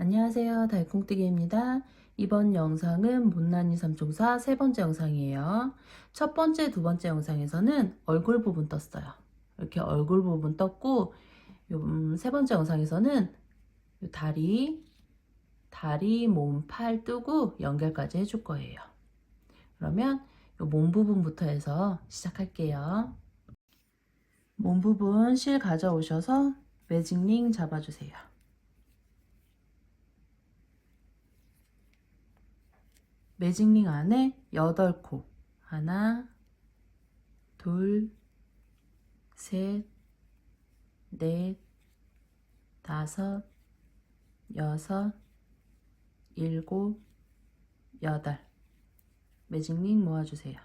안녕하세요. 달콩뜨기입니다. 이번 영상은 못난이 삼총사 세 번째 영상이에요. 첫 번째, 두 번째 영상에서는 얼굴 부분 떴어요. 이렇게 얼굴 부분 떴고, 세 번째 영상에서는 요 다리, 몸, 팔 뜨고 연결까지 해줄 거예요. 그러면 몸 부분부터 해서 시작할게요. 몸 부분 실 가져오셔서 매직링 잡아주세요. 매직링 안에 8코 하나, 둘, 셋, 넷, 다섯, 여섯, 일곱, 여덟. 매직링 모아주세요.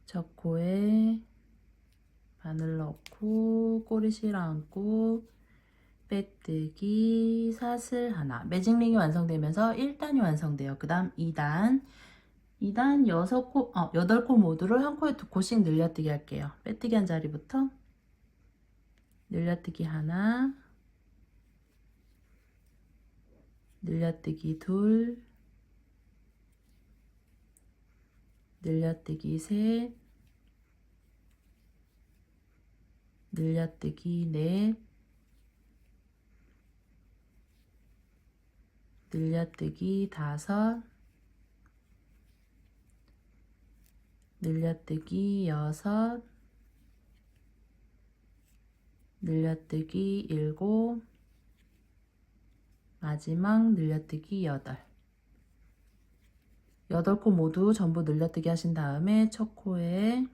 첫 코에 바늘 넣고 꼬리실 안고 빼뜨기 사슬 하나. 매직링이 완성되면서 1단이 완성돼요. 그 다음 2단 8코 모두를 한 코에 2코씩 늘려뜨기 할게요. 빼뜨기 한 자리부터 늘려뜨기 하나, 늘려뜨기 둘, 늘려뜨기 셋, 늘려뜨기 넷, 늘려뜨기 다섯, 늘려뜨기 여섯, 늘려뜨기 일곱, 마지막 늘려뜨기 여덟. 8코 모두 전부 늘려뜨기 하신 다음에 첫 코에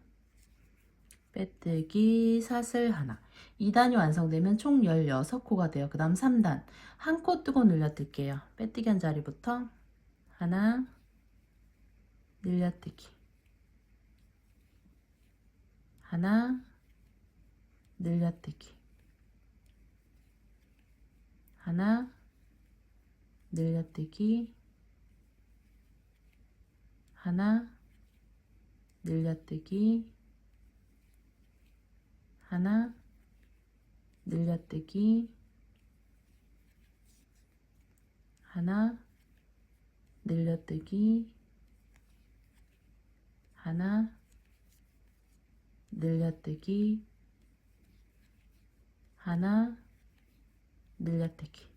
빼뜨기 사슬 하나. 2단이 완성되면 총 16코가 돼요. 그 다음 3단 한 코 뜨고 늘려뜰게요. 빼뜨기 한 자리부터 하나, 늘려뜨기 하나, 늘려뜨기 하나, 늘려뜨기 하나, 늘려뜨기 하나, 늘려뜨기 하나, 늘려뜨기 하나, 늘려뜨기 하나, 늘려뜨기.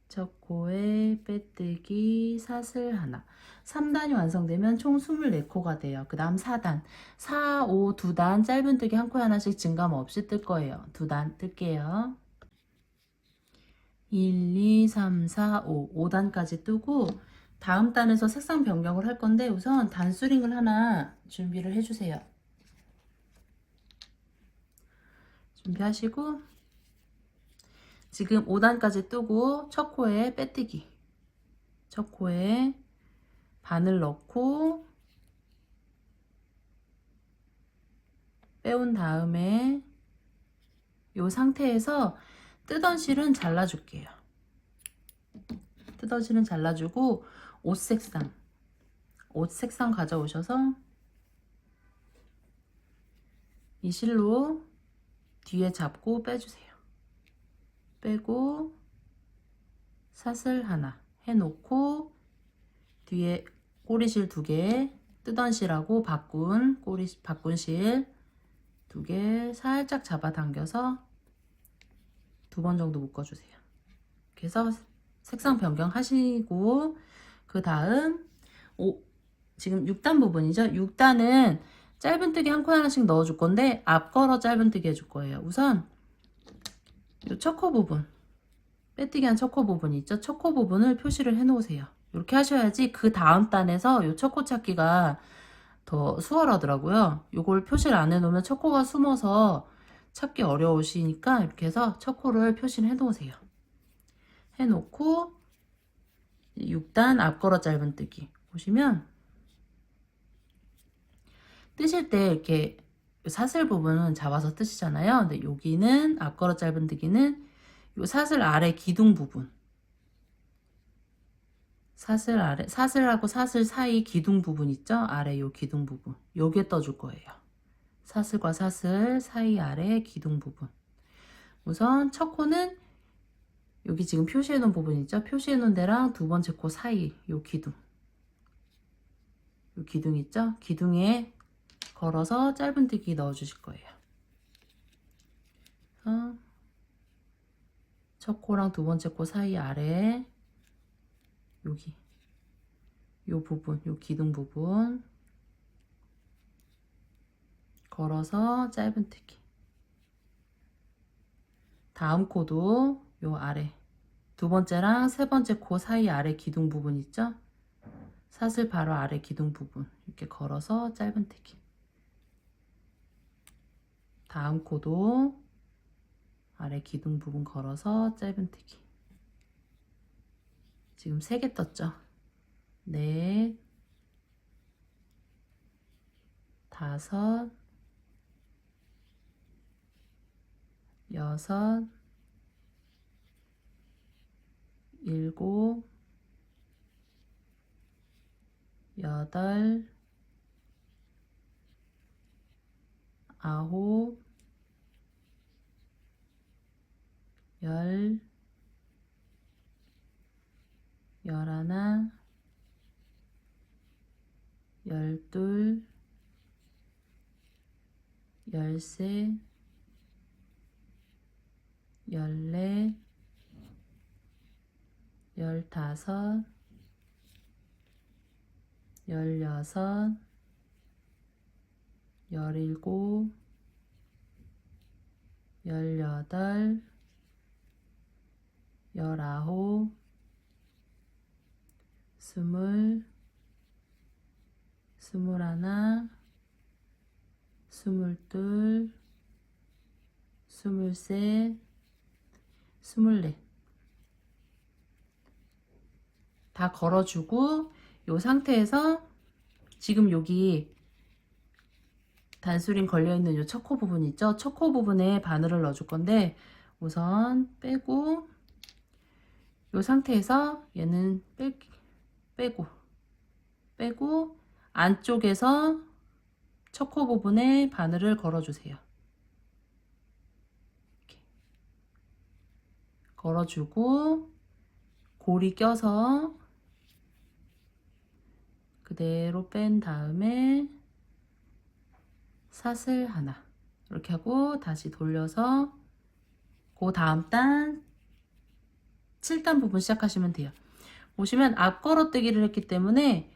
첫 코에 빼뜨기 사슬 하나. 3단이 완성되면 총 24코가 돼요. 그 다음 4단 4, 5, 2단 짧은뜨기 한 코에 하나씩 증감 없이 뜰 거예요. 2단 뜰게요. 1, 2, 3, 4, 5 5단까지 뜨고 다음 단에서 색상 변경을 할 건데 우선 단수링을 하나 준비를 해주세요. 준비하시고 지금 5단까지 뜨고 첫 코에 빼뜨기, 첫 코에 바늘 넣고 빼온 다음에 이 상태에서 뜨던 실은 잘라줄게요. 뜨던 실은 잘라주고 옷 색상 가져오셔서 이 실로 뒤에 잡고 빼주세요. 빼고 사슬 하나 해놓고 뒤에 꼬리실 2개, 뜨던 실하고 바꾼 실 2개 살짝 잡아당겨서 2번 정도 묶어주세요. 그래서 색상 변경하시고 그 다음 지금 6단 부분이죠. 6단은 짧은뜨기 한 코 하나씩 넣어줄 건데 앞걸어 짧은뜨기 해줄 거예요. 우선 이 첫 코 부분 빼뜨기 한 첫 코 부분 있죠. 첫 코 부분을 표시를 해 놓으세요. 이렇게 하셔야지 그 다음 단에서 이 첫 코 찾기가 더 수월하더라고요. 이걸 표시를 안 해놓으면 첫 코가 숨어서 찾기 어려우시니까 이렇게 해서 첫 코를 표시를 해 놓으세요. 해놓고 6단 앞걸어 짧은뜨기 보시면 뜨실 때 이렇게 사슬 부분은 잡아서 뜨시잖아요. 근데 여기는 앞걸어 짧은뜨기는 이 사슬 아래 기둥 부분 사슬 아래, 사슬하고 사슬 사이 기둥 부분 있죠? 아래 요 기둥 부분. 요게 떠줄 거예요. 사슬과 사슬 사이 아래 기둥 부분. 우선 첫 코는 여기 지금 표시해 놓은 부분 있죠? 표시해 놓은 데랑 두 번째 코 사이 요 기둥. 요 기둥 있죠? 기둥에 걸어서 짧은뜨기 넣어 주실 거예요. 첫 코랑 두 번째 코 사이 아래 여기 요 부분, 요 기둥 부분 걸어서 짧은뜨기. 다음 코도 요 아래 두 번째랑 세 번째 코 사이 아래 기둥 부분 있죠? 사슬 바로 아래 기둥 부분 이렇게 걸어서 짧은뜨기. 다음 코도 아래 기둥 부분 걸어서 짧은뜨기. 지금 3개 떴죠? 넷, 다섯, 여섯, 일곱, 여덟, 아홉, 열, 열하나, 열둘, 열셋, 열넷, 열다섯, 열여섯, 열일곱, 열여덟, 열아홉, 스물, 스물하나, 스물둘, 스물셋, 스물넷. 다 걸어주고 이 상태에서 지금 여기 단수링 걸려있는 이 첫 코 부분 있죠? 첫 코 부분에 바늘을 넣어줄 건데 우선 빼고 이 상태에서 얘는 빼고 안쪽에서 첫 코 부분에 바늘을 걸어주세요. 이렇게 걸어주고 고리 껴서 그대로 뺀 다음에 사슬 하나 이렇게 하고 다시 돌려서 그 다음 단 7단 부분 시작하시면 돼요. 보시면 앞 걸어뜨기를 했기 때문에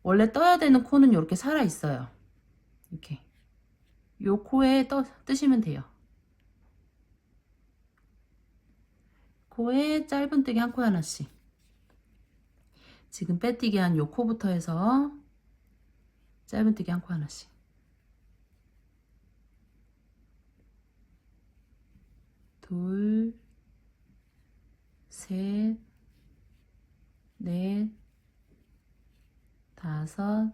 원래 떠야 되는 코는 이렇게 살아 있어요. 이렇게 요 코에 뜨시면 돼요. 코에 짧은뜨기 한 코 하나씩. 지금 빼뜨기 한 요 코부터 해서 짧은뜨기 한 코 하나씩. 둘, 셋, 넷, 다섯,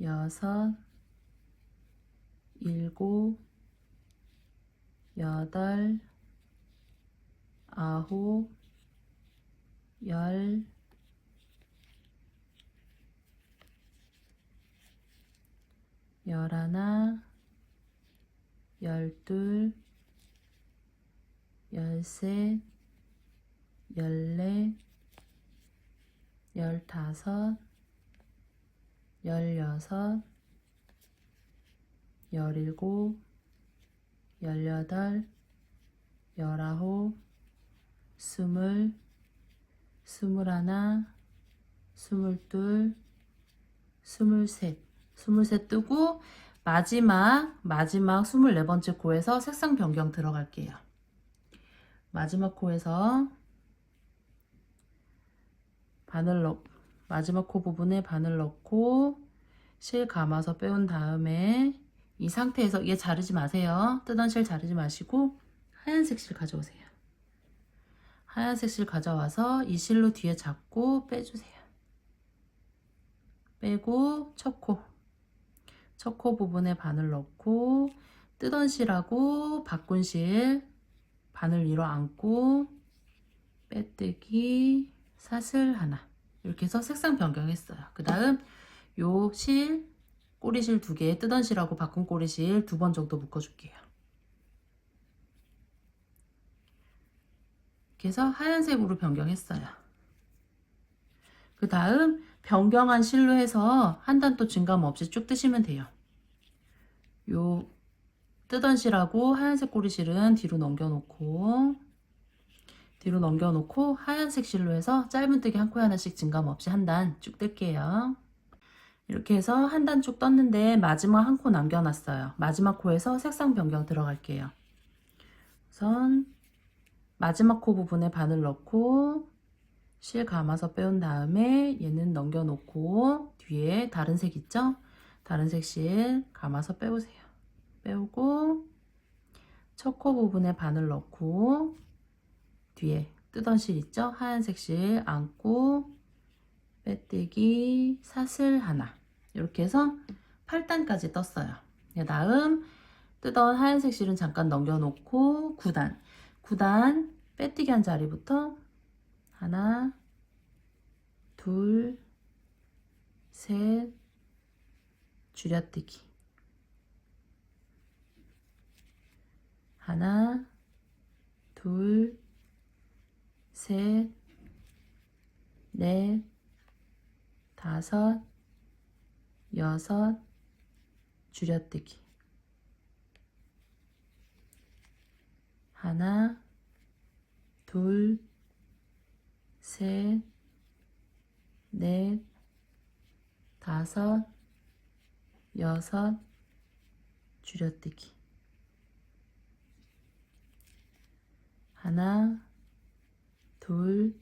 여섯, 일곱, 여덟, 아홉, 열, 열하나, 열둘, 열셋, 열넷, 열다섯, 열여섯, 열일곱, 열여덟, 열아홉, 스물, 스물하나, 스물둘, 스물셋 뜨고 마지막 24번째 코에서 색상 변경 들어갈게요. 마지막 코에서 마지막 코 부분에 바늘 넣고 실 감아서 빼온 다음에 이 상태에서 얘 자르지 마세요. 뜨던 실 자르지 마시고 하얀색 실 가져오세요. 하얀색 실 가져와서 이 실로 뒤에 잡고 빼주세요. 빼고 첫 코 부분에 바늘 넣고 뜨던 실하고 바꾼 실 바늘 위로 안고 빼뜨기, 사슬 하나. 이렇게 해서 색상 변경했어요. 그 다음 요 실, 꼬리실 2개, 뜨던 실하고 바꾼 꼬리실 2번 정도 묶어줄게요. 이렇게 해서 하얀색으로 변경했어요. 그 다음 변경한 실로 해서 한 단 또 증감 없이 쭉 뜨시면 돼요. 요 뜨던 실하고 하얀색 꼬리실은 뒤로 넘겨놓고 하얀색 실로 해서 짧은뜨기 한 코에 하나씩 증감 없이 한 단 쭉 뜰게요. 이렇게 해서 한 단 쭉 떴는데 마지막 한 코 남겨놨어요. 마지막 코에서 색상 변경 들어갈게요. 우선 마지막 코 부분에 바늘 넣고 실 감아서 빼온 다음에 얘는 넘겨놓고 뒤에 다른 색 있죠? 다른 색 실 감아서 빼오세요. 빼오고 첫 코 부분에 바늘 넣고 뒤에 뜨던 실 있죠? 하얀색 실 안고 빼뜨기, 사슬 하나. 이렇게 해서 8단까지 떴어요. 다음 뜨던 하얀색 실은 잠깐 넘겨놓고 9단 빼뜨기 한 자리부터 하나, 둘, 셋, 줄여뜨기. 하나, 둘, 셋, 넷, 다섯, 여섯, 줄여뜨기. 하나, 둘, 셋, 넷, 다섯, 여섯, 줄여뜨기. 하나, 둘,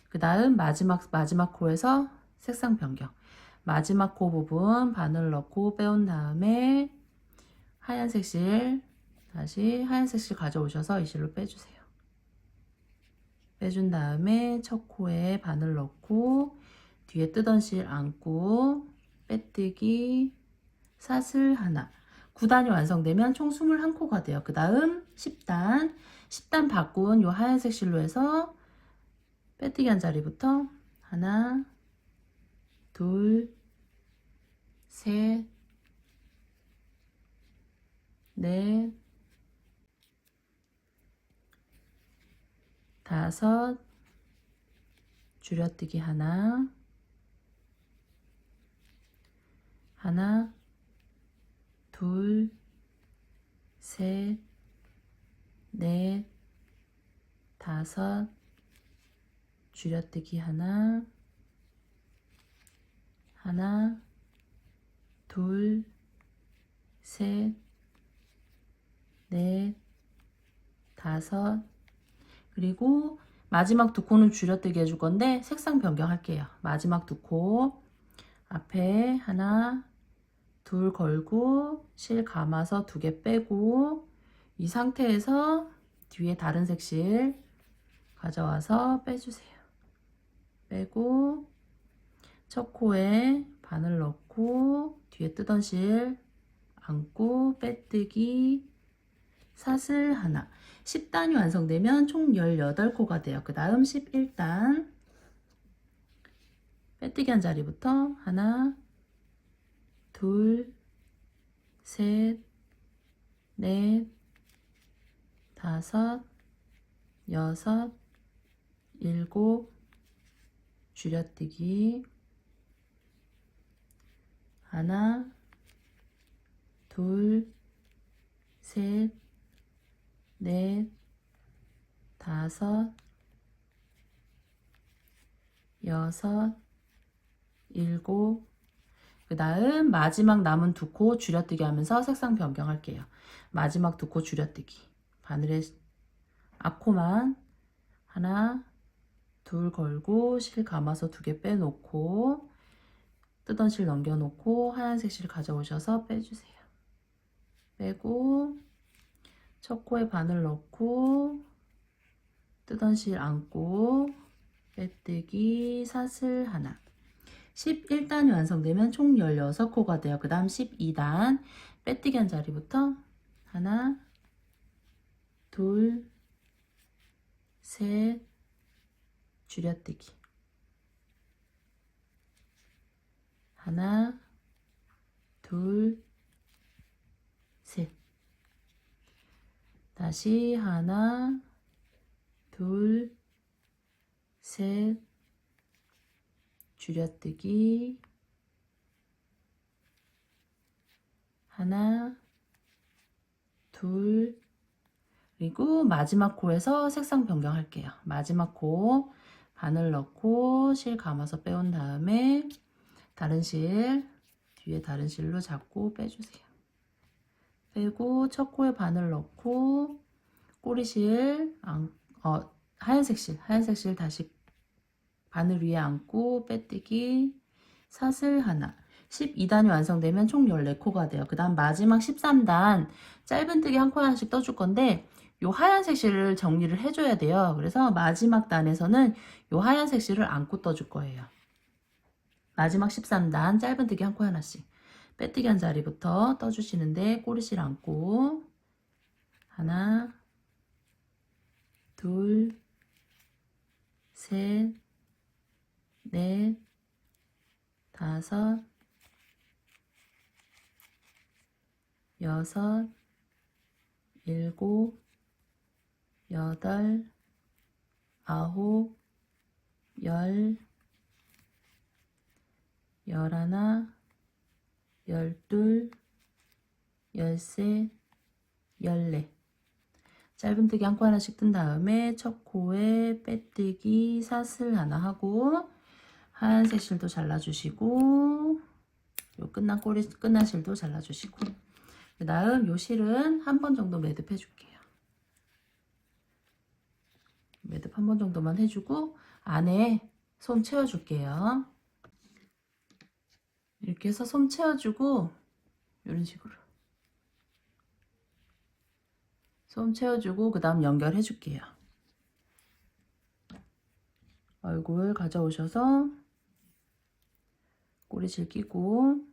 그 다음 마지막 코에서 색상 변경. 마지막 코 부분 바늘 넣고 빼온 다음에 하얀색 실, 다시 하얀색 실 가져오셔서 이 실로 빼주세요. 빼준 다음에 첫 코에 바늘 넣고 뒤에 뜨던 실 안고 빼뜨기, 사슬 하나. 9단이 완성되면 총 21코가 돼요. 그 다음 10단 바꾼 요 하얀색 실로 해서 빼뜨기 한 자리부터 하나, 둘, 셋, 넷, 다섯, 줄여뜨기 하나, 둘, 셋, 넷, 다섯, 줄여뜨기 하나, 둘, 셋, 넷, 다섯. 그리고 마지막 2코는 줄여뜨기 해줄 건데 색상 변경할게요. 마지막 2코 앞에 하나, 둘 걸고 실 감아서 2개 빼고 이 상태에서 뒤에 다른 색 실 가져와서 빼주세요. 빼고 첫 코에 바늘 넣고 뒤에 뜨던 실 안고 빼뜨기, 사슬 하나. 10단이 완성되면 총 18코가 돼요. 그 다음 11단 빼뜨기 한 자리부터 하나, 둘, 셋, 넷, 다섯, 여섯, 일곱, 줄여뜨기 하나, 둘, 셋, 넷, 다섯, 여섯, 일곱. 그 다음 마지막 남은 2코 줄여뜨기 하면서 색상 변경할게요. 마지막 2코 줄여뜨기. 바늘에 앞코만 하나, 둘 걸고 실 감아서 2개 빼놓고 뜨던 실 넘겨놓고 하얀색 실 가져오셔서 빼주세요. 빼고 첫 코에 바늘 넣고 뜨던 실 안고 빼뜨기, 사슬 하나. 11단이 완성되면 총 16코가 돼요. 그 다음 12단 빼뜨기 한 자리부터 하나, 둘, 셋, 줄여뜨기. 하나, 둘, 셋. 다시 하나, 둘, 셋. 줄여뜨기. 하나, 둘. 그리고 마지막 코에서 색상 변경할게요. 마지막 코 바늘 넣고 실 감아서 빼온 다음에 다른 실, 뒤에 다른 실로 잡고 빼주세요. 빼고 첫 코에 바늘 넣고 꼬리실, 하얀색 실 다시 바늘 위에 안고 빼뜨기, 사슬 하나. 12단이 완성되면 총 14코가 돼요. 그 다음 마지막 13단 짧은뜨기 한 코 하나씩 떠줄 건데 요 하얀색 실을 정리를 해줘야 돼요. 그래서 마지막 단에서는 요 하얀색 실을 안고 떠줄 거예요. 마지막 13단 짧은뜨기 한 코 하나씩 빼뜨기 한 자리부터 떠주시는데 꼬리실 안고 하나, 둘, 셋, 넷, 다섯, 여섯, 일곱, 여덟, 아홉, 열, 열하나, 열둘, 열셋, 열넷. 짧은뜨기 한 코 하나씩 뜬 다음에 첫 코에 빼뜨기 사슬 하나 하고 하얀색 실도 잘라주시고 요 끝난 실도 잘라주시고 그 다음 요 실은 한 번 정도 매듭 해줄게요. 매듭 한 번 정도만 해주고 안에 솜 채워줄게요. 이렇게 해서 솜 채워주고 이런 식으로 솜 채워주고 그 다음 연결해 줄게요. 얼굴 가져오셔서 꼬리실 끼고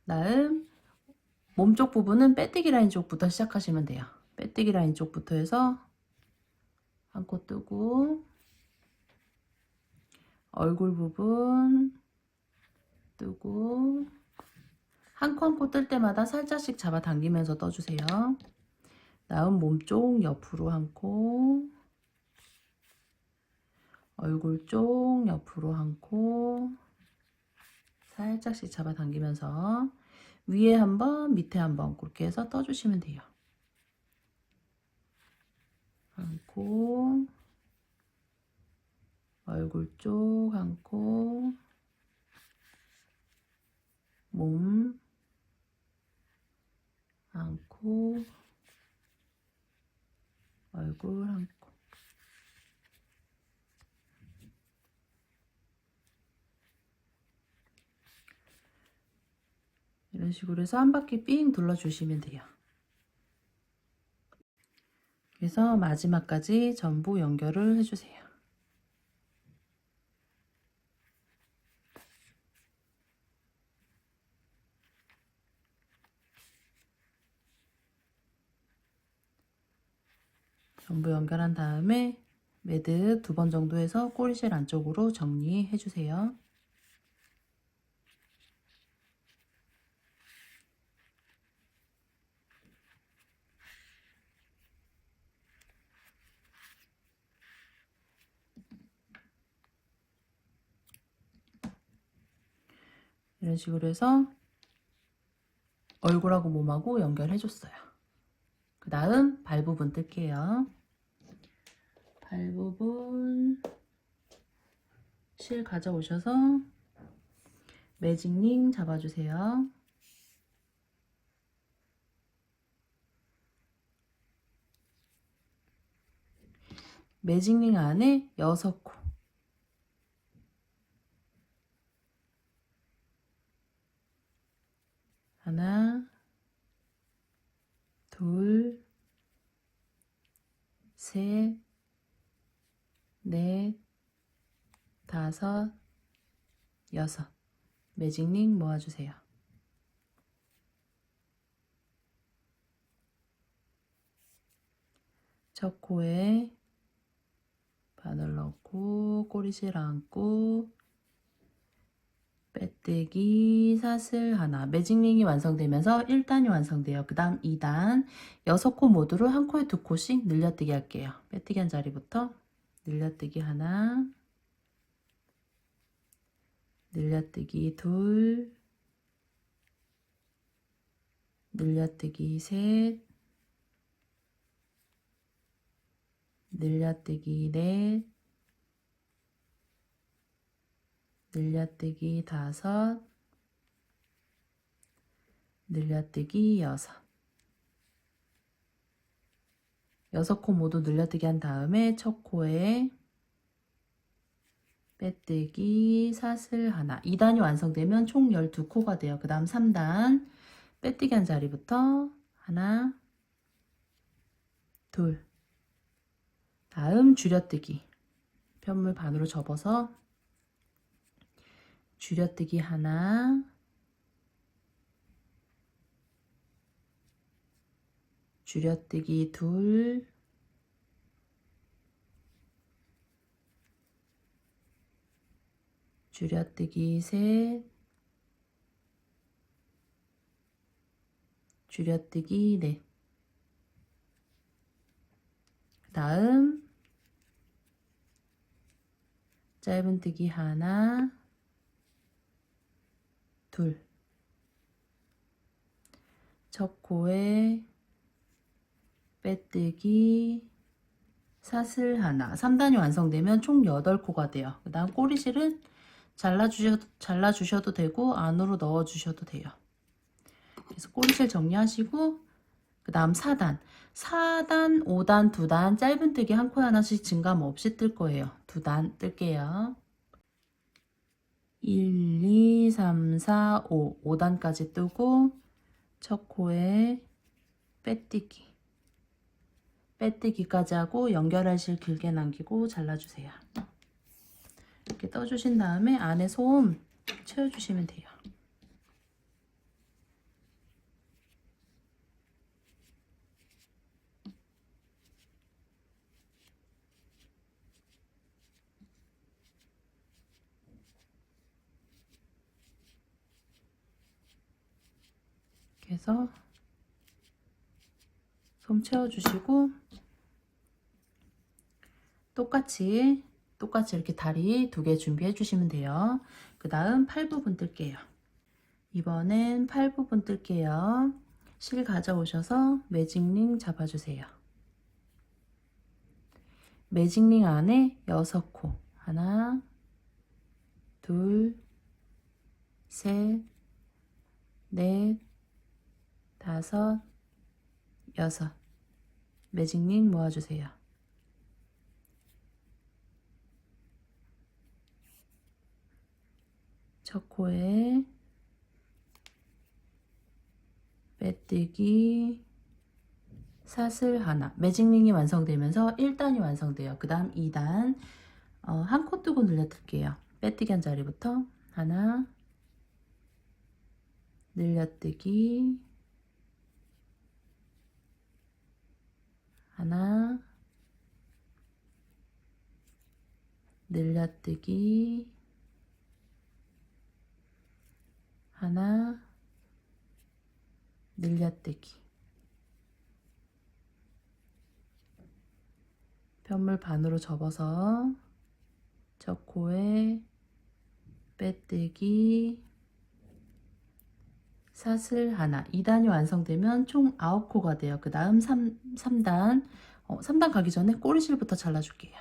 다음 몸쪽 부분은 빼뜨기 라인 쪽부터 시작하시면 돼요. 빼뜨기 라인 쪽부터 해서 한 코 뜨고 얼굴 부분 뜨고 한 코 한 코 뜰 때마다 살짝씩 잡아당기면서 떠주세요. 다음 몸쪽 옆으로 한 코, 얼굴 쪽 옆으로 한 코, 살짝씩 잡아당기면서 위에 한 번, 밑에 한 번 그렇게 해서 떠주시면 돼요. 한 코, 얼굴 쪽 한 코, 몸 한 코, 얼굴 한 코. 이런 식으로 해서 한 바퀴 삥 둘러주시면 돼요. 그래서 마지막까지 전부 연결을 해주세요. 전부 연결한 다음에 매듭 2번 정도 해서 꼬리실 안쪽으로 정리해 주세요. 이런 식으로 해서 얼굴하고 몸하고 연결해 줬어요. 그 다음 발 부분 뜰게요. 발 부분 실 가져오셔서 매직링 잡아주세요. 매직링 안에 6코 하나, 둘, 셋, 넷, 다섯, 여섯. 매직링 모아주세요. 첫 코에 바늘 넣고 꼬리실 안고 빼뜨기 사슬 하나. 매직링이 완성되면서 1단이 완성돼요. 그 다음 2단 6코 모두를 한 코에 2코씩 늘려뜨기 할게요. 빼뜨기 한 자리부터 늘려뜨기 하나, 늘려뜨기 둘, 늘려뜨기 셋, 늘려뜨기 넷, 늘려뜨기 다섯, 늘려뜨기 여섯. 6코 모두 늘려뜨기 한 다음에 첫 코에 빼뜨기 사슬 하나. 2단이 완성되면 총 12코가 돼요. 그 다음 3단 빼뜨기 한 자리부터 하나, 둘. 다음 줄여뜨기. 편물 반으로 접어서 줄여뜨기 하나, 줄여뜨기 둘, 줄여뜨기 셋, 줄여뜨기 넷. 다음 짧은뜨기 하나, 둘. 첫 코에 빼뜨기 사슬 하나. 3단이 완성되면 총 8코가 돼요. 그 다음 꼬리실은 잘라주셔도 되고 안으로 넣어주셔도 돼요. 그래서 꼬리실 정리하시고 그 다음 4단 5단 2단 짧은뜨기 한 코에 하나씩 증감 없이 뜰 거예요. 2단 뜰게요. 1, 2, 3, 4, 5 5단까지 뜨고 첫 코에 빼뜨기까지 하고 연결할 실 길게 남기고 잘라주세요. 이렇게 떠주신 다음에 안에 솜 채워주시면 돼요. 이렇게 해서 솜 채워주시고 똑같이 이렇게 다리 2개 준비해 주시면 돼요. 그 다음 팔 부분 뜰게요. 이번엔 팔 부분 뜰게요. 실 가져오셔서 매직링 잡아주세요. 매직링 안에 6코 하나, 둘, 셋, 넷, 다섯, 여섯. 매직링 모아주세요. 첫 코에 빼뜨기 사슬 하나. 매직링이 완성되면서 1단이 완성돼요. 그 다음 2단 한 코 뜨고 늘려뜰게요. 빼뜨기 한 자리부터 하나, 늘려뜨기 하나, 늘려뜨기 하나, 늘려뜨기. 편물 반으로 접어서 첫 코에 빼뜨기 사슬 하나. 2단이 완성되면 총 9코가 돼요. 그 다음 3단 3단 가기 전에 꼬리실부터 잘라줄게요.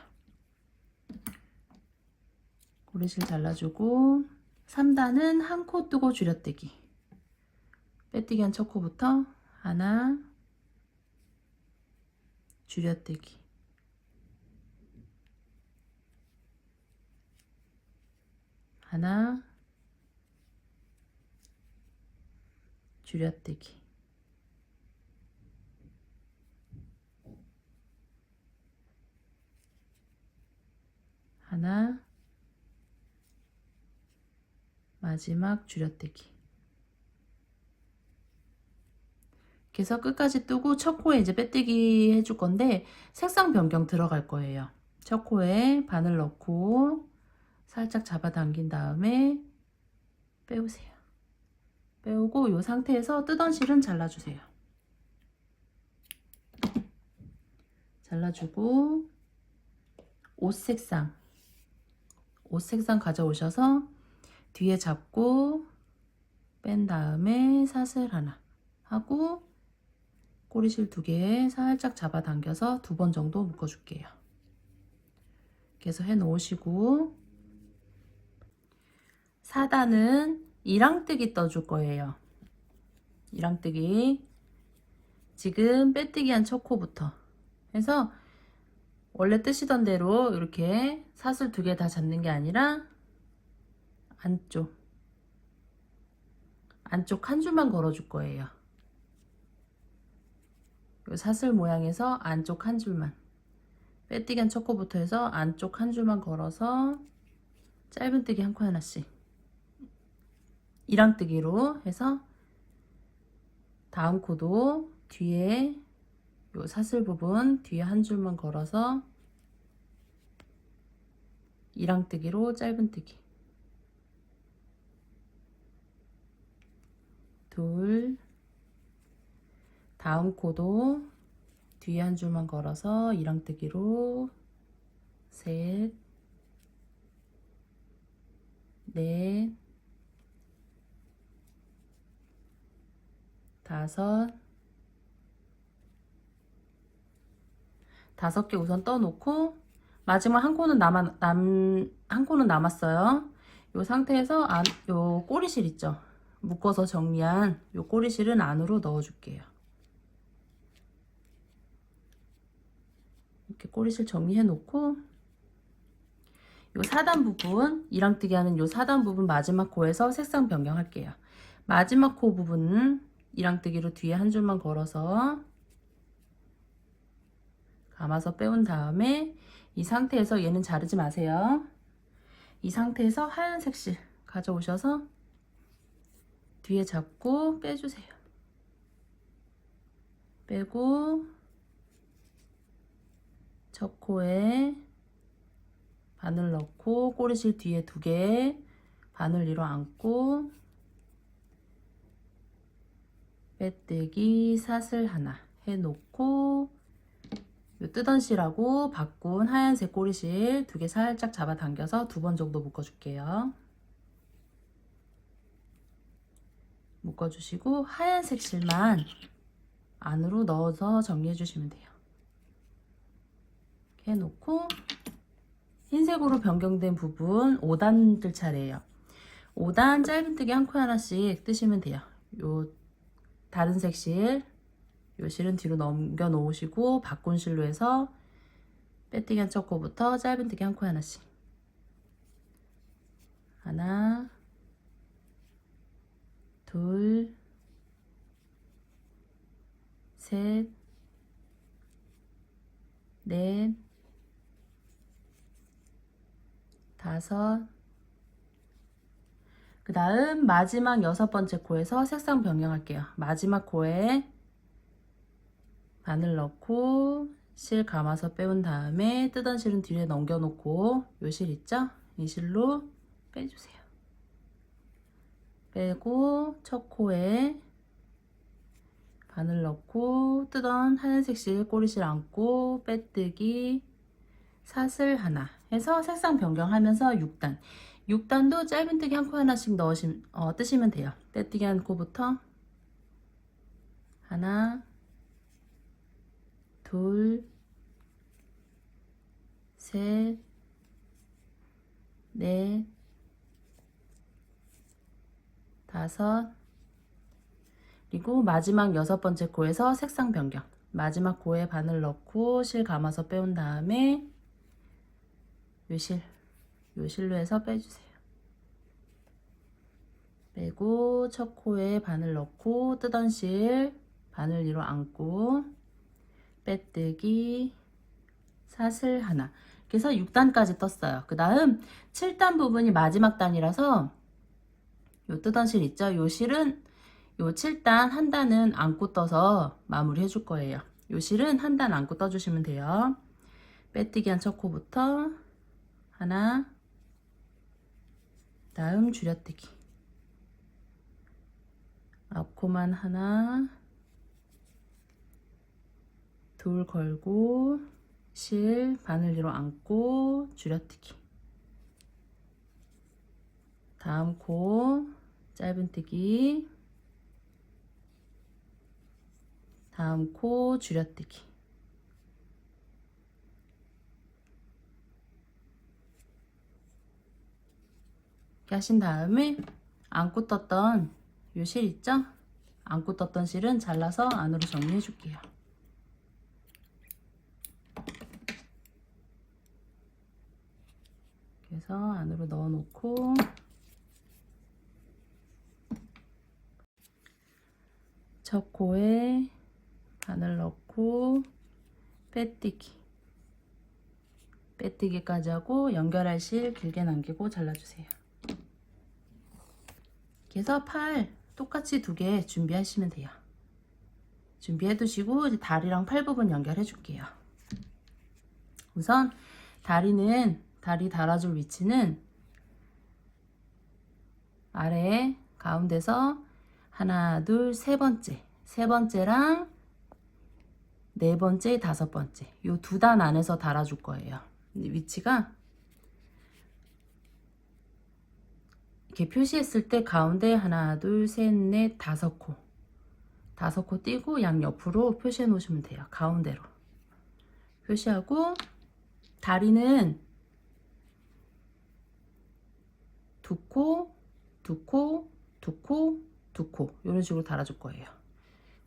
꼬리실 잘라주고 3단은 한 코 뜨고 줄여뜨기. 빼뜨기 한 첫 코부터 하나, 줄여뜨기 하나, 줄여뜨기 하나, 마지막 줄여뜨기. 이렇게 해서 끝까지 뜨고 첫 코에 이제 빼뜨기 해줄 건데 색상 변경 들어갈 거예요. 첫 코에 바늘 넣고 살짝 잡아당긴 다음에 빼오세요. 빼오고 이 상태에서 뜨던 실은 잘라주세요. 잘라주고 옷 색상 가져오셔서 뒤에 잡고 뺀 다음에 사슬 하나 하고 꼬리실 2개 살짝 잡아당겨서 2번 정도 묶어줄게요. 이렇게 해서 해 놓으시고 4단은 이랑뜨기 떠줄 거예요. 이랑뜨기 지금 빼뜨기 한 첫 코부터 해서 원래 뜨시던 대로 이렇게 사슬 2개 다 잡는 게 아니라 안쪽 한 줄만 걸어줄 거예요. 이 사슬 모양에서 안쪽 한 줄만 빼뜨기 한 첫 코부터 해서 안쪽 한 줄만 걸어서 짧은뜨기 한 코 하나씩 이랑뜨기로 해서 다음 코도 뒤에 요 사슬 부분 뒤에 한 줄만 걸어서 이랑뜨기로 짧은뜨기 둘, 다음 코도 뒤에 한 줄만 걸어서 이랑뜨기로 셋, 넷, 다섯 개 우선 떠놓고 마지막 한 코는 한 코는 남았어요. 이 상태에서 요 꼬리실 있죠? 묶어서 정리한 요 꼬리실은 안으로 넣어줄게요. 이렇게 꼬리실 정리해 놓고 요 4단 부분 이랑뜨기 하는 요 4단 부분 마지막 코에서 색상 변경할게요. 마지막 코 부분은 이랑뜨기로 뒤에 한 줄만 걸어서 감아서 빼온 다음에 이 상태에서 얘는 자르지 마세요. 이 상태에서 하얀색 실 가져오셔서 뒤에 잡고 빼주세요. 빼고 첫 코에 바늘 넣고 꼬리실 뒤에 2개 바늘 위로 안고 빼뜨기 사슬 하나 해놓고 요 뜨던 실하고 바꾼 하얀색 꼬리실 2개 살짝 잡아당겨서 2번 정도 묶어줄게요. 묶어주시고 하얀색 실만 안으로 넣어서 정리해 주시면 돼요. 이렇게 해놓고 흰색으로 변경된 부분 5단 뜰 차례예요. 5단 짧은뜨기 한 코 하나씩 뜨시면 돼요. 요 다른 색 실, 요 실은 뒤로 넘겨 놓으시고 바꾼 실로 해서 빼뜨기 한 첫 코부터 짧은뜨기 한 코 하나씩 하나, 둘, 셋, 넷, 다섯. 그 다음 마지막 6번째 코에서 색상 변경할게요. 마지막 코에 바늘 넣고 실 감아서 빼온 다음에 뜨던 실은 뒤에 넘겨놓고 요 실 있죠? 이 실로 빼주세요. 빼고 첫 코에 바늘 넣고 뜨던 하얀색 실 꼬리실 안고 빼뜨기 사슬 하나 해서 색상 변경하면서 6단 6단도 짧은뜨기 한 코 하나씩 뜨시면 돼요. 빼뜨기 한 코부터 하나, 둘, 셋, 넷, 다섯. 그리고 마지막 6번째 코에서 색상 변경. 마지막 코에 바늘 넣고 실 감아서 빼온 다음에 요 실로 해서 빼주세요. 빼고 첫 코에 바늘 넣고 뜨던 실 바늘 위로 안고 빼뜨기 사슬 하나. 그래서 6단까지 떴어요. 그 다음 7단 부분이 마지막 단이라서 요 뜨던 실 있죠? 요 실은 요 7단 한 단은 안고 떠서 마무리 해줄 거예요. 요 실은 한 단 안고 떠주시면 돼요. 빼뜨기 한 첫 코부터 하나, 다음 줄여뜨기, 앞코만 하나, 둘 걸고 실 바늘 위로 안고 줄여뜨기, 다음 코 짧은뜨기, 다음 코 줄여뜨기, 이렇게 하신 다음에 안고 떴던 요 실 있죠? 안고 떴던 실은 잘라서 안으로 정리해 줄게요. 그래서 안으로 넣어 놓고 첫 코에 바늘 넣고 빼뜨기까지 하고 연결할 실 길게 남기고 잘라주세요. 그래서 팔 똑같이 2개 준비하시면 돼요. 준비해 두시고 이제 다리랑 팔 부분 연결해 줄게요. 우선 다리 달아줄 위치는 아래 가운데서 하나, 둘, 세 번째랑 네 번째, 다섯 번째 요 2단 안에서 달아줄 거예요. 위치가 이렇게 표시했을 때 가운데 하나, 둘, 셋, 넷, 5코 띄고 양옆으로 표시해 놓으시면 돼요. 가운데로 표시하고 다리는 2코, 2코, 2코, 2코 이런 식으로 달아줄 거예요.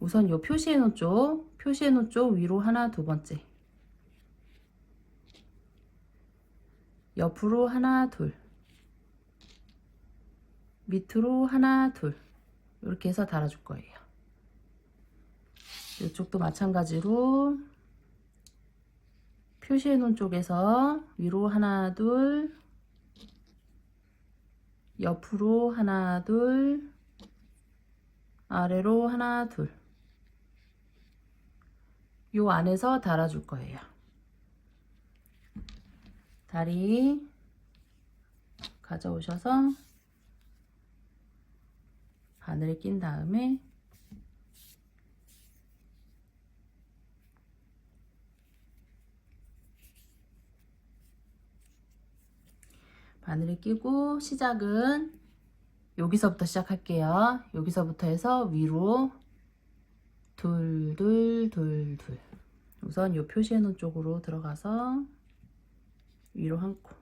우선 요 표시해 놓은 쪽 위로 하나, 2번째, 옆으로 하나, 둘, 밑으로 하나, 둘 이렇게 해서 달아줄 거예요. 이쪽도 마찬가지로 표시해 놓은 쪽에서 위로 하나, 둘, 옆으로 하나, 둘, 아래로 하나, 둘 요 안에서 달아줄 거예요. 다리 가져오셔서 바늘에 낀 다음에 바늘에 끼고 시작은 여기서부터 시작할게요. 여기서부터 해서 위로 둘, 둘, 둘, 둘. 우선 요 표시해 놓은 쪽으로 들어가서 위로 한 코,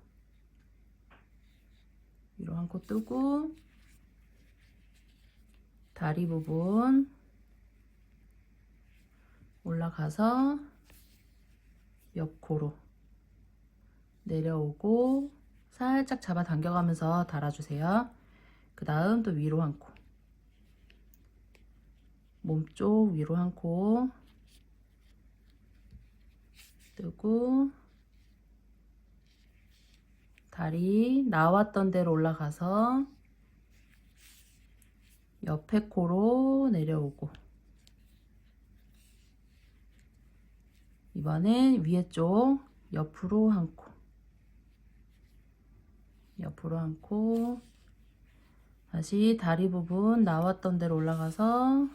위로 한 코 뜨고 다리 부분 올라가서 옆코로 내려오고 살짝 잡아 당겨가면서 달아주세요. 그 다음 또 위로 한 코, 몸쪽 위로 한 코 뜨고 다리 나왔던 대로 올라가서 옆에 코로 내려오고 이번엔 위에 쪽 옆으로 한 코, 옆으로 한 코, 다시 다리 부분 나왔던 대로 올라가서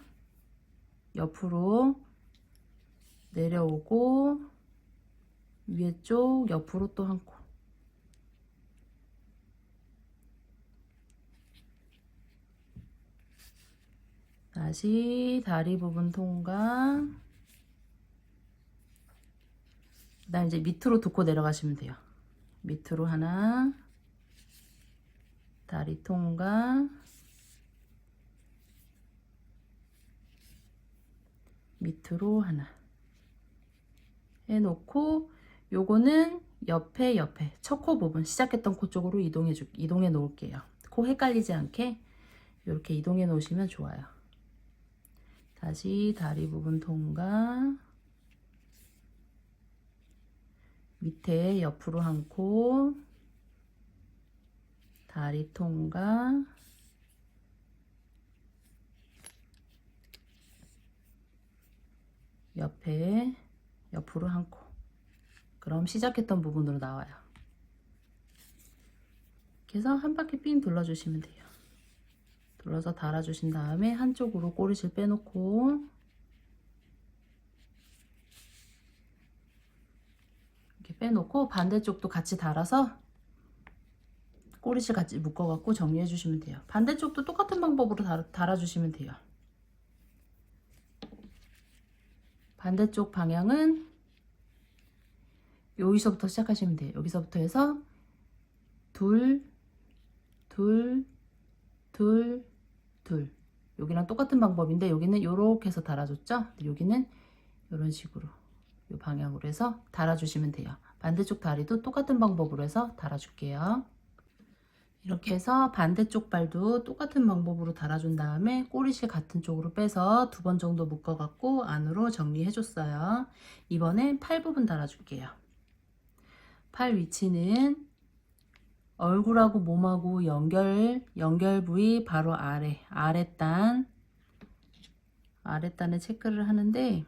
옆으로 내려오고 위에 쪽 옆으로 또 한 코, 다시 다리 부분 통과, 그 다음 이제 밑으로 2코 내려가시면 돼요. 밑으로 하나, 다리 통과, 밑으로 하나 해놓고 요거는 옆에 첫 코 부분 시작했던 코 쪽으로 이동해 놓을게요. 코 헷갈리지 않게 이렇게 이동해 놓으시면 좋아요. 다시 다리 부분 통과, 밑에 옆으로 한 코, 다리 통과, 옆에 옆으로 한 코, 그럼 시작했던 부분으로 나와요. 그래서 한 바퀴 삥 둘러주시면 돼요. 둘러서 달아주신 다음에 한쪽으로 꼬리실 빼놓고 이렇게 빼놓고 반대쪽도 같이 달아서 꼬리실 같이 묶어갖고 정리해 주시면 돼요. 반대쪽도 똑같은 방법으로 달아주시면 돼요. 반대쪽 방향은 여기서부터 시작하시면 돼요. 여기서부터 해서 둘, 둘, 둘, 둘. 여기랑 똑같은 방법인데 여기는 요렇게 해서 달아줬죠? 여기는 이런 식으로 이 방향으로 해서 달아주시면 돼요. 반대쪽 다리도 똑같은 방법으로 해서 달아줄게요. 이렇게 해서 반대쪽 발도 똑같은 방법으로 달아준 다음에 꼬리실 같은 쪽으로 빼서 2번 정도 묶어갖고 안으로 정리해줬어요. 이번엔 팔 부분 달아줄게요. 팔 위치는 얼굴하고 몸하고 연결 부위 바로 아랫단에 체크를 하는데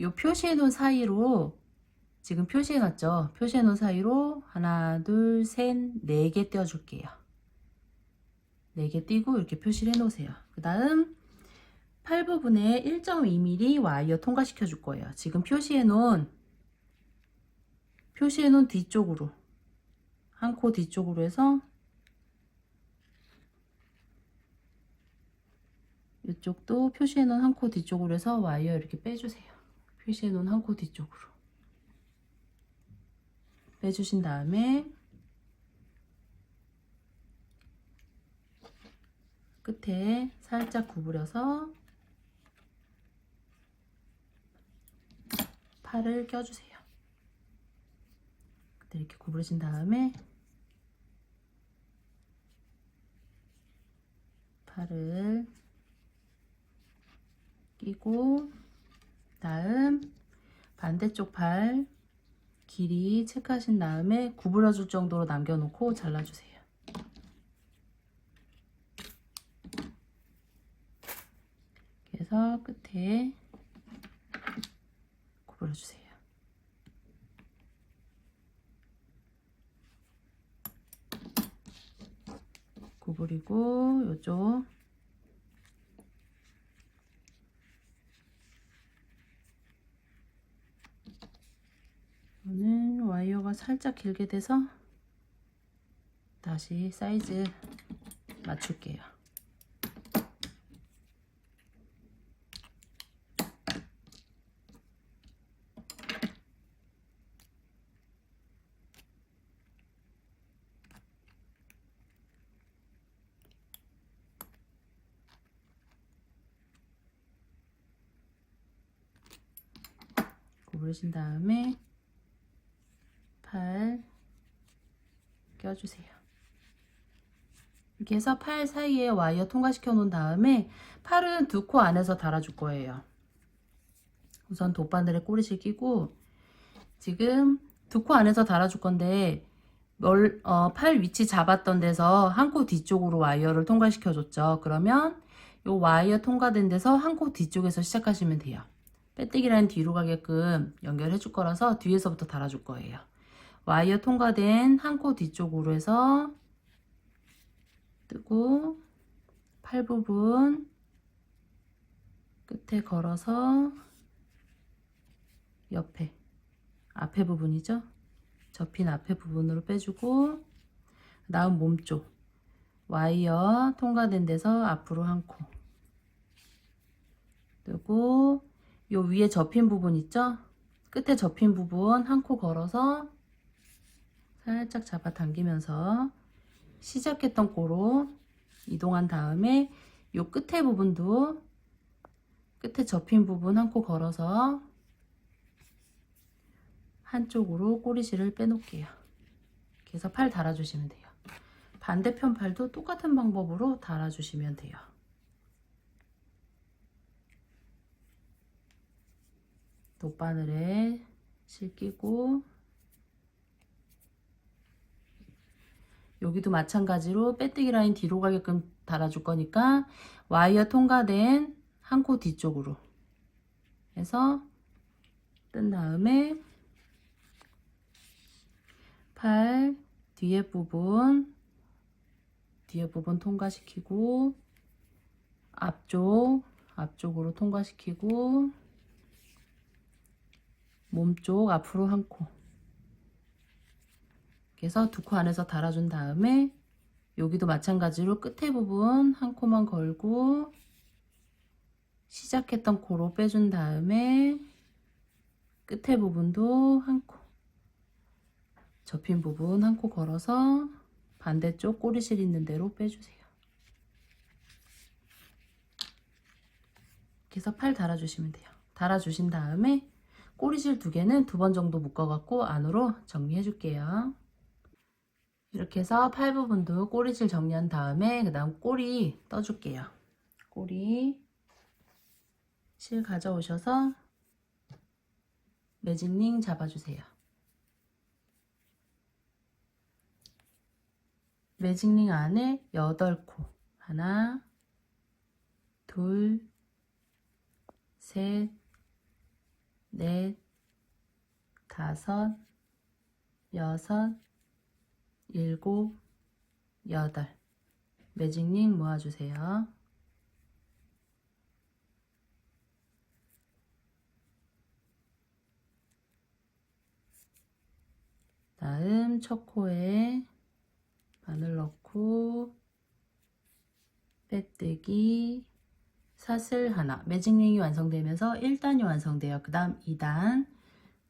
요 표시해 놓은 사이로 지금 표시해 놨죠? 표시해 놓은 사이로 하나, 둘, 셋, 4개 떼어 줄게요. 4개 띄고 이렇게 표시를 해 놓으세요. 그 다음 팔 부분에 1.2mm 와이어 통과시켜 줄 거예요. 지금 표시해 놓은 뒤쪽으로 한 코 뒤쪽으로 해서 이쪽도 표시해 놓은 한 코 뒤쪽으로 해서 와이어 이렇게 빼주세요. 표시해 놓은 한 코 뒤쪽으로 빼주신 다음에 끝에 살짝 구부려서 팔을 껴주세요. 이렇게 구부러진 다음에 팔을 끼고 다음 반대쪽 팔 길이 체크하신 다음에 구부려 줄 정도로 남겨놓고 잘라주세요. 그래서 끝에 구부려주세요. 구부리고 요쪽 오늘 와이어가 살짝 길게 돼서 다시 사이즈 맞출게요. 구부리신 다음에 팔 껴주세요. 이렇게 해서 팔 사이에 와이어 통과시켜 놓은 다음에 팔은 2코 안에서 달아줄 거예요. 우선 돗바늘에 꼬리실 끼고 지금 2코 안에서 달아줄 건데 팔 위치 잡았던 데서 한 코 뒤쪽으로 와이어를 통과시켜 줬죠. 그러면 이 와이어 통과된 데서 한 코 뒤쪽에서 시작하시면 돼요. 빼뜨기 라인 뒤로 가게끔 연결해 줄 거라서 뒤에서부터 달아줄 거예요. 와이어 통과된 한 코 뒤쪽으로 해서 뜨고 팔 부분 끝에 걸어서 옆에 앞에 부분이죠. 접힌 앞에 부분으로 빼주고 다음 몸쪽 와이어 통과된 데서 앞으로 한 코 뜨고 요 위에 접힌 부분 있죠? 끝에 접힌 부분 한 코 걸어서 살짝 잡아 당기면서 시작했던 코로 이동한 다음에 요 끝에 부분도 끝에 접힌 부분 한 코 걸어서 한쪽으로 꼬리실을 빼놓을게요. 그래서 팔 달아주시면 돼요. 반대편 팔도 똑같은 방법으로 달아주시면 돼요. 돗바늘에 실 끼고 여기도 마찬가지로 빼뜨기 라인 뒤로 가게끔 달아줄 거니까 와이어 통과된 한 코 뒤쪽으로 해서 뜬 다음에 팔 뒤에 부분 통과시키고 앞쪽으로 통과시키고 몸쪽 앞으로 한 코. 그래서 두 코 안에서 달아준 다음에 여기도 마찬가지로 끝에 부분 한 코만 걸고 시작했던 코로 빼준 다음에 끝에 부분도 한 코, 접힌 부분 한 코 걸어서 반대쪽 꼬리실 있는 대로 빼주세요. 그래서 팔 달아주시면 돼요. 달아주신 다음에 꼬리실 두 개는 두 번 정도 묶어갖고 안으로 정리해 줄게요. 이렇게 해서 팔 부분도 꼬리실 정리한 다음에 그 다음 꼬리 떠줄게요. 꼬리 실 가져오셔서 매직링 잡아주세요. 매직링 안에 8코 하나 둘 셋 넷 다섯 여섯 일곱 여덟 매직링 모아주세요. 다음 첫 코에 바늘 넣고 빼뜨기 사슬 하나 매직링이 완성되면서 1단이 완성돼요. 그 다음 2단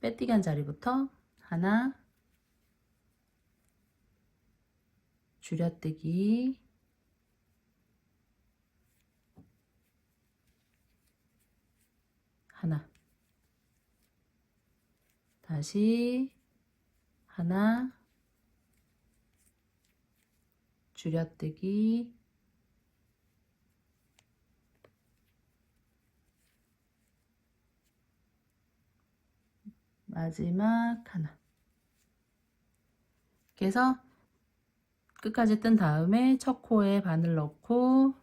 빼뜨기 한 자리부터 하나 줄여뜨기 하나 다시 하나 줄여뜨기 마지막 하나. 그래서 끝까지 뜬 다음에 첫 코에 바늘 넣고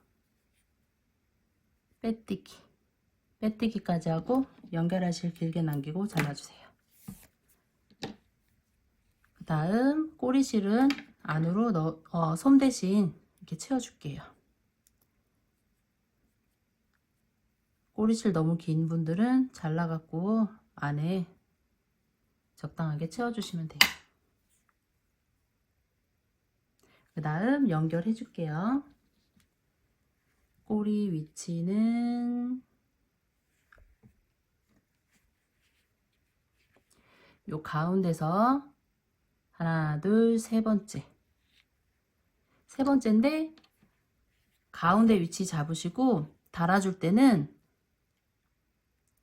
빼뜨기까지 하고 연결하실 길게 남기고 잘라주세요. 그 다음 꼬리실은 안으로 솜 대신 이렇게 채워줄게요. 꼬리실 너무 긴 분들은 잘라갖고 안에 적당하게 채워주시면 돼요. 그 다음 연결해 줄게요. 꼬리 위치는 요 가운데서 하나 둘 세 번째인데 가운데 위치 잡으시고 달아줄 때는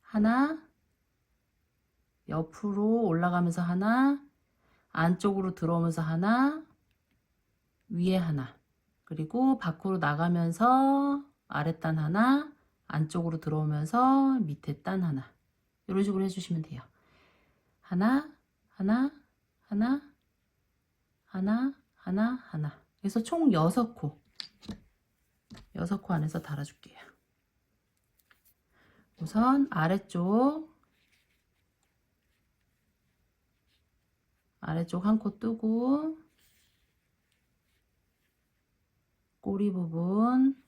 하나 옆으로 올라가면서 하나 안쪽으로 들어오면서 하나 위에 하나 그리고 밖으로 나가면서 아랫단 하나 안쪽으로 들어오면서 밑에 단 하나 이런 식으로 해주시면 돼요. 하나 하나 하나 하나 하나 하나 그래서 총 6코 안에서 달아줄게요. 우선 아래쪽 한 코 뜨고 꼬리 부분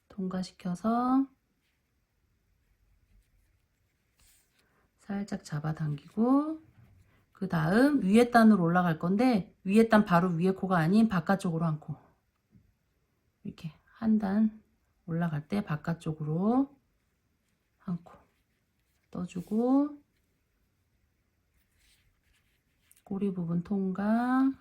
통과시켜서 살짝 잡아당기고 그 다음 위에 단으로 올라갈 건데 위에 단 바로 위에 코가 아닌 바깥쪽으로 한 코 이렇게 한 단 올라갈 때 바깥쪽으로 한 코 떠주고 꼬리 부분 통과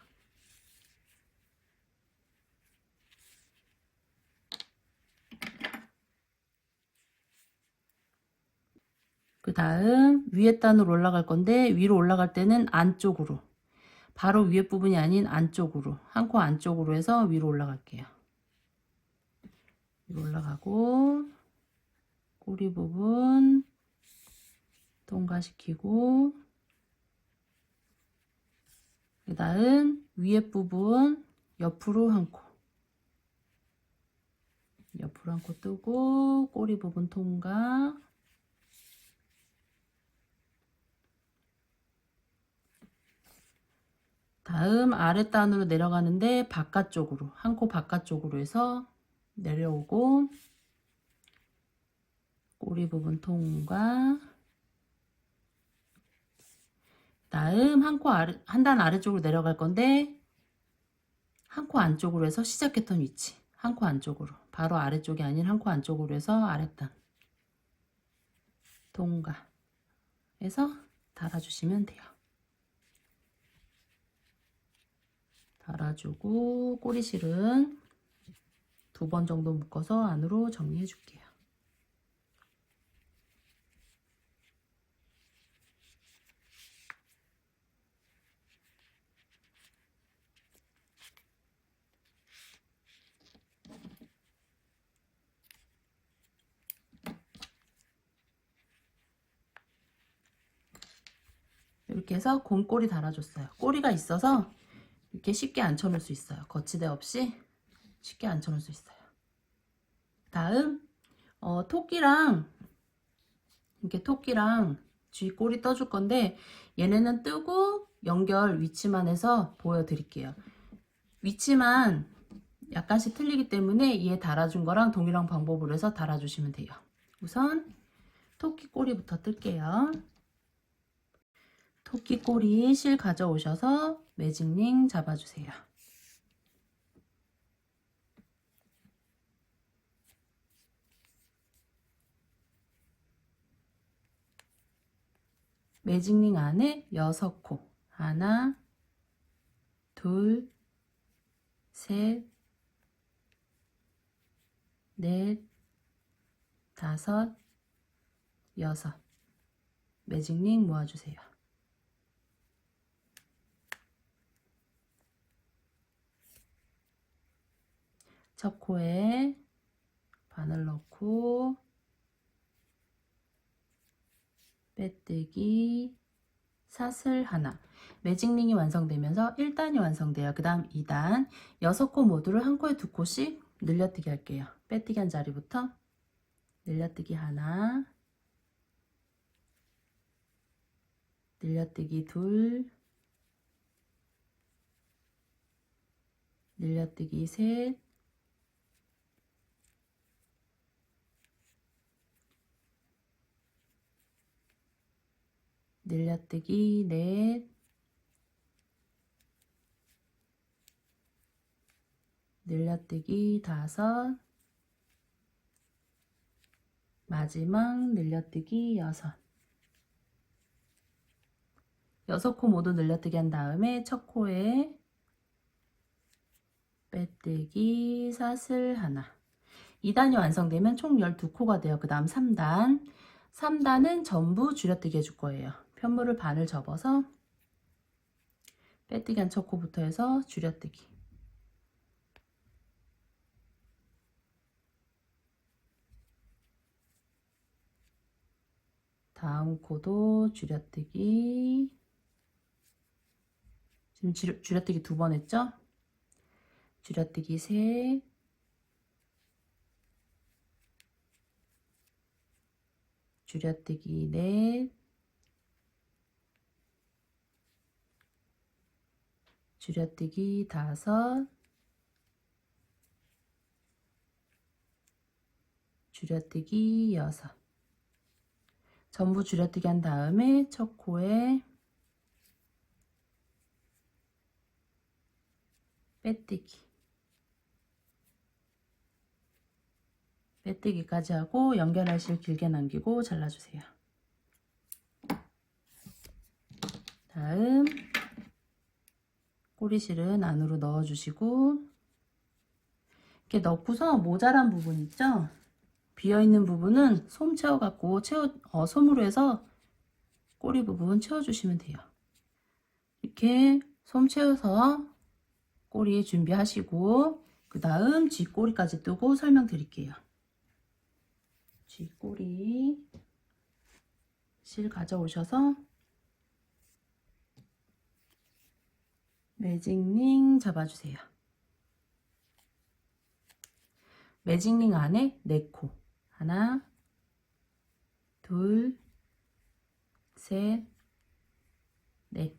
그 다음 위에 단으로 올라갈 건데 위로 올라갈 때는 안쪽으로 바로 위에 부분이 아닌 안쪽으로 한 코 안쪽으로 해서 위로 올라갈게요. 위로 올라가고 꼬리 부분 통과시키고 그 다음 위에 부분 옆으로 한 코 뜨고 꼬리 부분 통과 다음 아랫단으로 내려가는데 바깥쪽으로, 한 코 바깥쪽으로 해서 내려오고 꼬리 부분 통과. 다음 한 단 아래쪽으로 내려갈 건데 한 코 안쪽으로 해서 시작했던 위치, 한 코 안쪽으로, 바로 아래쪽이 아닌 한 코 안쪽으로 해서 아랫단 통과 해서 달아주시면 돼요. 달아주고 꼬리실은 2번 정도 묶어서 안으로 정리해 줄게요. 이렇게 해서 곰꼬리 달아줬어요. 꼬리가 있어서 이렇게 쉽게 앉혀놓을 수 있어요. 거치대 없이 쉽게 앉혀놓을 수 있어요. 다음 토끼랑 이렇게 토끼랑 쥐 꼬리 떠줄 건데 얘네는 뜨고 연결 위치만 해서 보여드릴게요. 위치만 약간씩 틀리기 때문에 얘 달아준 거랑 동일한 방법으로 해서 달아주시면 돼요. 우선 토끼 꼬리부터 뜰게요. 토끼 꼬리 실 가져오셔서 매직링 잡아주세요. 매직링 안에 6코, 하나, 둘, 셋, 넷, 다섯, 여섯. 매직링 모아주세요. 첫 코에 바늘 넣고 빼뜨기, 사슬 하나. 매직링이 완성되면서 1단이 완성돼요. 그 다음 2단 6코 모두를 한 코에 2코씩 늘려뜨기 할게요. 빼뜨기 한 자리부터 늘려뜨기 하나, 늘려뜨기 둘, 늘려뜨기 셋, 늘려뜨기 넷, 늘려뜨기 다섯, 마지막 늘려뜨기 여섯. 6코 모두 늘려뜨기 한 다음에 첫 코에 빼뜨기, 사슬 하나. 2단이 완성되면 총 12코가 돼요. 그 다음 3단. 3단은 전부 줄여뜨기 해줄 거예요. 편물을 반을 접어서 빼뜨기 한 첫 코부터 해서 줄여뜨기. 다음 코도 줄여뜨기. 지금 줄여뜨기 2번 했죠? 줄여뜨기 셋, 줄여뜨기 넷, 줄여뜨기 다섯, 줄여뜨기 여섯. 전부 줄여뜨기 한 다음에 첫 코에 빼뜨기. 빼뜨기까지 하고 연결할 실 길게 남기고 잘라주세요. 다음 꼬리실은 안으로 넣어주시고 이렇게 넣고서 모자란 부분 있죠? 비어있는 부분은 솜 채워갖고 솜으로 해서 꼬리 부분 채워주시면 돼요. 이렇게 솜 채워서 꼬리 준비하시고 그 다음 쥐꼬리까지 뜨고 설명드릴게요. 쥐꼬리 실 가져오셔서 매직링 잡아주세요. 매직링 안에 4코, 하나, 둘, 셋, 넷.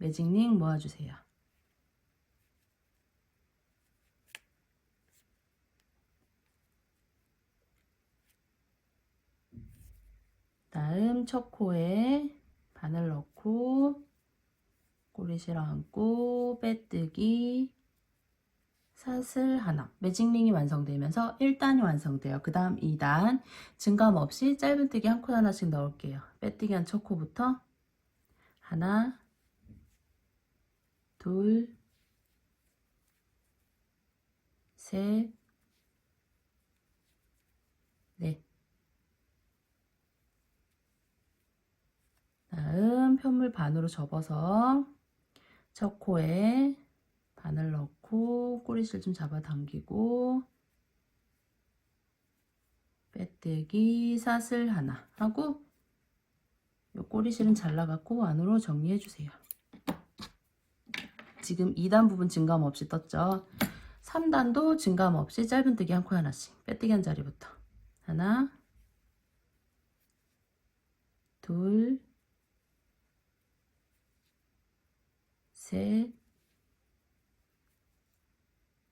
매직링 모아주세요. 다음 첫 코에 바늘 넣고 꼬리실 얹고 빼뜨기 사슬 하나. 매직링이 완성되면서 1단이 완성돼요. 그 다음 2단 증감 없이 짧은뜨기 한 코 하나씩 넣을게요. 빼뜨기 한 첫 코부터 하나 둘 셋 넷. 다음 편물 반으로 접어서 첫 코에 바늘 넣고 꼬리실 좀 잡아당기고 빼뜨기 사슬 하나 하고 요 꼬리실은 잘라갖고 안으로 정리해 주세요. 지금 2단 부분 증감 없이 떴죠. 3단도 증감 없이 짧은뜨기 한 코 하나씩 빼뜨기 한 자리부터 하나 둘 셋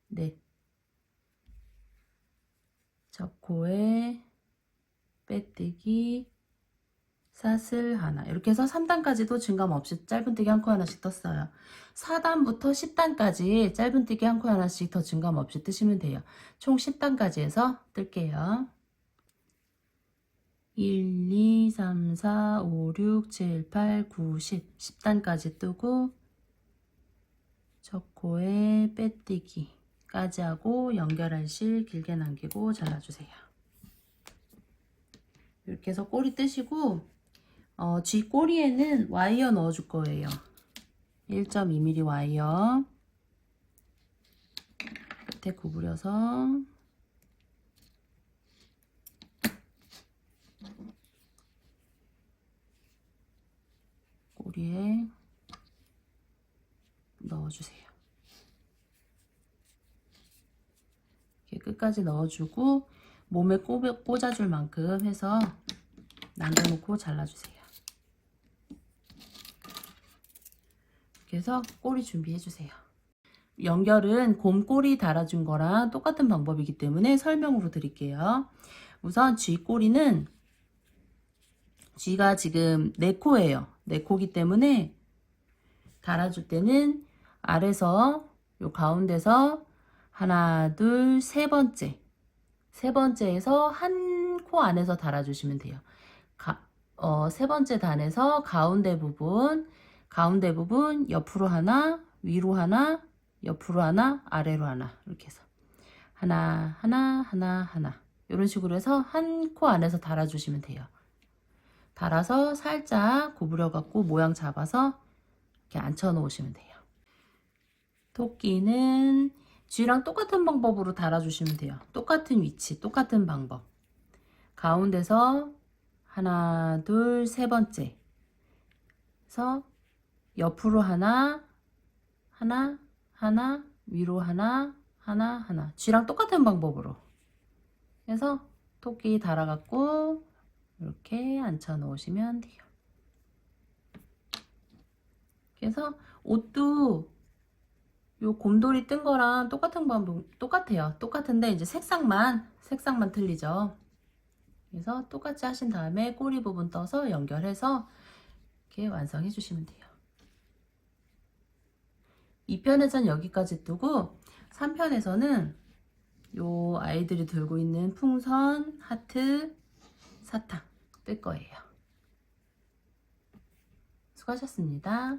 넷. 첫 코에 빼뜨기 사슬 하나. 이렇게 해서 3단까지도 증감 없이 짧은뜨기 한 코 하나씩 떴어요. 4단부터 10단까지 짧은뜨기 한 코 하나씩 더 증감 없이 뜨시면 돼요. 총 10단까지 해서 뜰게요. 1, 2, 3, 4, 5, 6, 7, 8, 9, 10. 10단까지 뜨고 첫 코에 빼뜨기까지 하고 연결할 실 길게 남기고 잘라주세요. 이렇게 해서 꼬리 뜨시고 쥐 꼬리에는 와이어 넣어줄 거예요. 1.2mm 와이어 끝에 구부려서 꼬리에 넣어주세요. 이렇게 끝까지 넣어주고 몸에 꽂아줄 만큼 해서 남겨놓고 잘라주세요. 이렇게 해서 꼬리 준비해주세요. 연결은 곰꼬리 달아준 거랑 똑같은 방법이기 때문에 설명으로 드릴게요. 우선 쥐 꼬리는 쥐가 지금 4코예요. 4코기 때문에 달아줄 때는 아래서 요 가운데서 하나 둘 세 번째에서 한 코 안에서 달아주시면 돼요. 세 번째 단에서 가운데 부분 옆으로 하나 위로 하나 옆으로 하나 아래로 하나 이렇게 해서 하나 이런 식으로 해서 한 코 안에서 달아주시면 돼요. 달아서 살짝 구부려 갖고 모양 잡아서 이렇게 앉혀 놓으시면 돼요. 토끼는 쥐랑 똑같은 방법으로 달아주시면 돼요. 똑같은 위치 똑같은 방법. 가운데서 하나 둘 세 번째 그래서 옆으로 하나 위로 하나 쥐랑 똑같은 방법으로 해서 토끼 달아갖고 이렇게 앉혀 놓으시면 돼요. 그래서 옷도 요 곰돌이 뜬 거랑 똑같은 방법 똑같아요. 똑같은데 이제 색상만 틀리죠. 그래서 똑같이 하신 다음에 꼬리 부분 떠서 연결해서 이렇게 완성해 주시면 돼요. 2편에선 여기까지 뜨고 3편에서는 요 아이들이 들고 있는 풍선, 하트, 사탕 뜰 거예요. 수고하셨습니다.